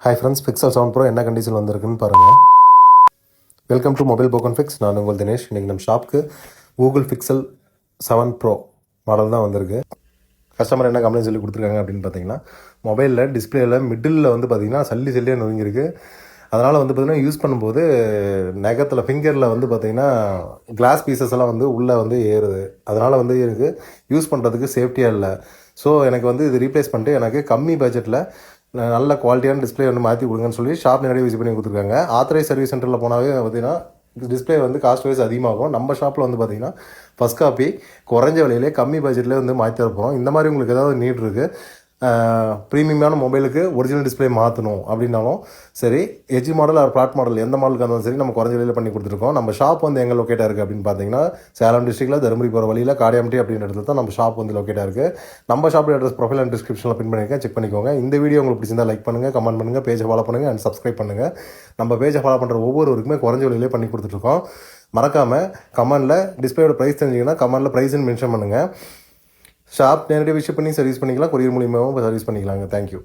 Hi friends, Pixel 7 Pro என்ன condition வந்திருக்குன்னு பாருங்கள். Welcome to mobile broken fix. நான் உங்கள் தினேஷ். இன்றைக்கி நம்ம ஷாப்புக்கு கூகுள் பிக்சல் 7 ப்ரோ மாடல் தான் வந்திருக்கு. கஸ்டமர் என்ன கம்ப்ளைண்ட் சொல்லி கொடுத்துருக்காங்க அப்படின்னு பார்த்தீங்கன்னா, மொபைலில் டிஸ்பிளேயில் மிடில் வந்து பார்த்திங்கன்னா சல்லியாக நொறுங்கியிருக்கு. அதனால் வந்து பார்த்திங்கன்னா யூஸ் பண்ணும்போது நகத்தில் ஃபிங்கரில் வந்து பார்த்திங்கன்னா கிளாஸ் பீசஸ் எல்லாம் வந்து உள்ளே வந்து ஏறுது. அதனால் வந்து எனக்கு யூஸ் பண்ணுறதுக்கு சேஃப்டியாக இல்லை. ஸோ எனக்கு வந்து இது ரீப்ளேஸ் பண்ணிட்டு எனக்கு கம்மி பட்ஜெட்டில் நல்ல குவாலிட்டியான டிஸ்பிளே வந்து மாற்றி கொடுங்கன்னு சொல்லி ஷாப் நேரடியாக விசிட் பண்ணி கொடுத்துருக்காங்க. ஆத்தரைஸ் சர்வீஸ் சென்டரில் போனாவே பார்த்திங்கன்னா டிஸ்பிளே வந்து காஸ்ட் வைஸ் அதிகமாகும். நம்ம ஷாப்பில் வந்து பார்த்திங்கன்னா ஃபஸ்ட் காப்பி குறைஞ்ச விலையிலே கம்மி பட்ஜெட்லேயே வந்து மாற்றி தரப்போம். இந்த மாதிரி உங்களுக்கு ஏதாவது நீட் இருக்குது, ப்ரீமியமான மொபைலுக்கு ஒரிஜினல் டிஸ்பிளே மாற்றணும் அப்படின்னாலும் சரி, எஜ்ஜி மாடல் ஆர் ஃப்ளாட் மாடல் எந்த மாடலுக்கு இருந்தாலும் சரி நம்ம குறைஞ்ச விலையில் பண்ணி கொடுத்துருக்கோம். நம்ம ஷாப் வந்து எங்கே லொக்கேட்டாக இருக்குது அப்படின்னு பார்த்தீங்கன்னா, சேலம் டிஸ்ட்ரிக்ட்டில் தருமபுரி போகிற வழியில் காடியாம்பட்டி அப்படின்ற இடத்துல தான் நம்ம ஷாப் வந்து லொக்கேட்டாக இருக்குது. நம்ம ஷாப் அட்ரஸ் ப்ரொஃபைல் அண்ட் டிஸ்கிரிப்ஷனில் பின் பண்ணியிருக்கேன், செக் பண்ணிக்கோங்க. இந்த வீடியோ உங்களுக்கு பிடிச்சிருந்தா லைக் பண்ணுங்கள், கமெண்ட் பண்ணுங்கள், பேஜை ஃபாலோ பண்ணுங்கள் அண்ட் சப்ஸ்கிரைப் பண்ணுங்கள். நம்ம பேஜை ஃபாலோ பண்ணுற ஒவ்வொருவருக்குமே குறைஞ்ச விலையிலே பண்ணி கொடுத்துட்ருக்கோம். மறக்காமல் கமெண்டில் டிஸ்பிளேயோட ப்ரைஸ் தெரிஞ்சிங்கன்னா கமெண்டில் ப்ரைஸ்ன்னு மென்ஷன் பண்ணுங்கள். ஷாப் நேரடியாக விசிட் பண்ணி சர்வீஸ் பண்ணிக்கலாம், கொரியர் மூலியமாகவும் சர்வீஸ் பண்ணிக்கலாங்க. தேங்க்யூ.